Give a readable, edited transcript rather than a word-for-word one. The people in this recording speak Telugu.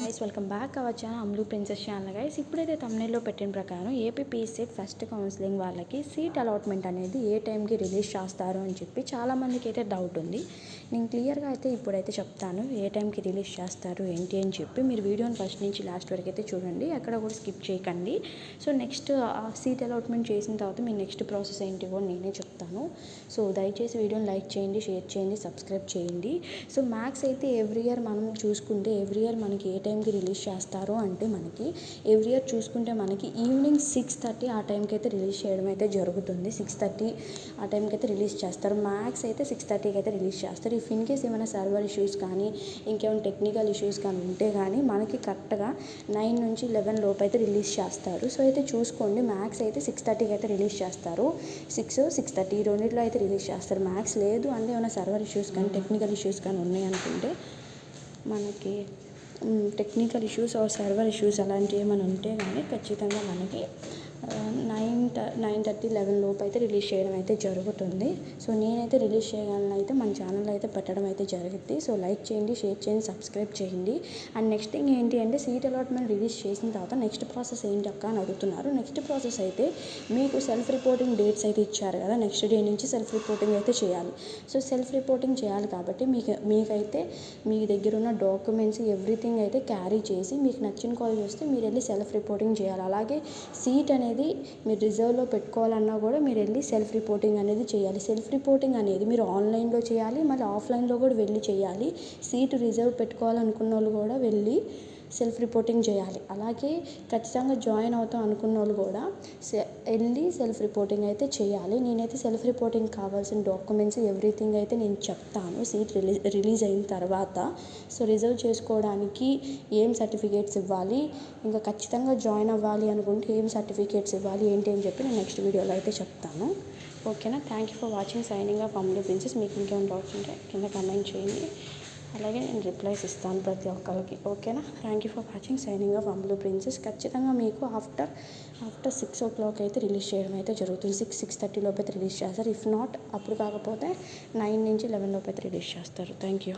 Guys, welcome back our channel అమ్లు princess channel. Guys, ఇప్పుడైతే తమ్నెల్లో పెట్టిన ప్రకారం ఏపీపీఎస్సీ ఫస్ట్ కౌన్సిలింగ్ వాళ్ళకి సీట్ అలాట్మెంట్ అనేది ఏ టైంకి రిలీజ్ చేస్తారు అని చెప్పి చాలామందికి అయితే డౌట్ ఉంది. నేను క్లియర్గా అయితే ఇప్పుడైతే చెప్తాను ఏ టైంకి రిలీజ్ చేస్తారు ఏంటి అని చెప్పి. మీరు వీడియోని ఫస్ట్ నుంచి లాస్ట్ వరకు అయితే చూడండి, ఎక్కడ కూడా స్కిప్ చేయకండి. సో నెక్స్ట్ సీట్ అలాట్మెంట్ చేసిన తర్వాత మీ నెక్స్ట్ ప్రాసెస్ ఏంటి కూడా నేనే చెప్తాను. సో దయచేసి వీడియోని లైక్ చేయండి, షేర్ చేయండి, సబ్స్క్రైబ్ చేయండి. సో మ్యాథ్స్ అయితే ఎవ్రీ ఇయర్ మనం చూసుకుంటే ఎవ్రీ ఇయర్ మనకి ఏ టైంకి రిలీజ్ చేస్తారు అంటే మనకి ఎవ్రీ ఇయర్ చూసుకుంటే మనకి ఈవినింగ్ 6:30 ఆ టైంకి అయితే రిలీజ్ చేయడం అయితే జరుగుతుంది. 6:30 ఆ టైంకి అయితే రిలీజ్ చేస్తారు. మ్యాథ్స్ అయితే 6:30కి అయితే రిలీజ్ చేస్తారు. ఇఫ్ ఇన్ కేస్ ఏమైనా సర్వర్ ఇష్యూస్ కానీ ఇంకేమైనా టెక్నికల్ ఇష్యూస్ కానీ ఉంటే కానీ మనకి కరెక్ట్గా 9 నుంచి 11 లోపు అయితే రిలీజ్ చేస్తారు. సో అయితే చూసుకోండి, మ్యాథ్స్ అయితే 6:30కి అయితే రిలీజ్ చేస్తారు. 6:30 ఈ రెండింటిలో అయితే రిలీజ్ చేస్తారు. మ్యాథ్స్ లేదు అంటే ఏమైనా సర్వర్ ఇష్యూస్ కానీ టెక్నికల్ ఇష్యూస్ కానీ ఉన్నాయి అనుకుంటే మనకి technical issues or server issues అలాంటివి ఏమైనా ఉంటే కానీ ఖచ్చితంగా మనకి 9:30 11 లోపు అయితే రిలీజ్ చేయడం అయితే జరుగుతుంది. సో నేనైతే రిలీజ్ చేయగలను అయితే మన ఛానల్ అయితే పెట్టడం అయితే జరుగుద్ది. సో లైక్ చేయండి, షేర్ చేయండి, సబ్స్క్రైబ్ చేయండి. అండ్ నెక్స్ట్ థింగ్ ఏంటి అంటే సీట్ అలాట్మెంట్ రిలీజ్ చేసిన తర్వాత నెక్స్ట్ ప్రాసెస్ ఏంటి అక్క అని అడుగుతున్నారు. నెక్స్ట్ ప్రాసెస్ అయితే మీకు సెల్ఫ్ రిపోర్టింగ్ డేట్స్ అయితే ఇచ్చారు కదా, నెక్స్ట్ డే నుంచి సెల్ఫ్ రిపోర్టింగ్ అయితే చేయాలి. సో సెల్ఫ్ రిపోర్టింగ్ చేయాలి కాబట్టి మీకైతే మీ దగ్గర ఉన్న డాక్యుమెంట్స్ ఎవ్రీథింగ్ అయితే క్యారీ చేసి మీకు నచ్చిన కాలేజ్ వస్తే మీరు వెళ్ళి సెల్ఫ్ రిపోర్టింగ్ చేయాలి. అలాగే సీట్ అనేది మీరు రిజర్వ్లో పెట్టుకోవాలన్నా కూడా మీరు వెళ్ళి సెల్ఫ్ రిపోర్టింగ్ అనేది చేయాలి. సెల్ఫ్ రిపోర్టింగ్ అనేది మీరు ఆన్లైన్లో చేయాలి, మళ్ళీ ఆఫ్లైన్లో కూడా వెళ్ళి చేయాలి. సీటు రిజర్వ్ పెట్టుకోవాలనుకున్న వాళ్ళు కూడా వెళ్ళి సెల్ఫ్ రిపోర్టింగ్ చేయాలి. అలాగే ఖచ్చితంగా జాయిన్ అవుతాం అనుకున్న వాళ్ళు కూడా వెళ్ళి సెల్ఫ్ రిపోర్టింగ్ అయితే చేయాలి. నేనైతే సెల్ఫ్ రిపోర్టింగ్ కావాల్సిన డాక్యుమెంట్స్ ఎవ్రీథింగ్ అయితే నేను చెప్తాను సీట్ రిలీజ్ అయిన తర్వాత. సో రిజర్వ్ చేసుకోవడానికి ఏం సర్టిఫికేట్స్ ఇవ్వాలి, ఇంకా ఖచ్చితంగా జాయిన్ అవ్వాలి అనుకుంటే ఏం సర్టిఫికేట్స్ ఇవ్వాలి ఏంటి అని చెప్పి నేను నెక్స్ట్ వీడియోలో అయితే చెప్తాను. ఓకేనా? Thank you for watching. Signing off అమ్లు princess. మీకు ఇంకేమైనా డౌట్స్ ఉంటే కింద కామెంట్ చేయండి, అలాగే నేను రిప్లైస్ ఇస్తాను ప్రతి ఒక్కరికి. ఓకేనా? Thank you for watching. Signing off అమ్లు princess. ఖచ్చితంగా మీకు ఆఫ్టర్ 6 o'clock అయితే రిలీజ్ చేయడం అయితే జరుగుతుంది. 6:30 లోపు అయితే రిలీజ్ చేస్తారు. ఇఫ్ నాట్ అప్పుడు కాకపోతే 9 నుంచి 11 లోపు అయితే రిలీజ్ చేస్తారు. Thank you.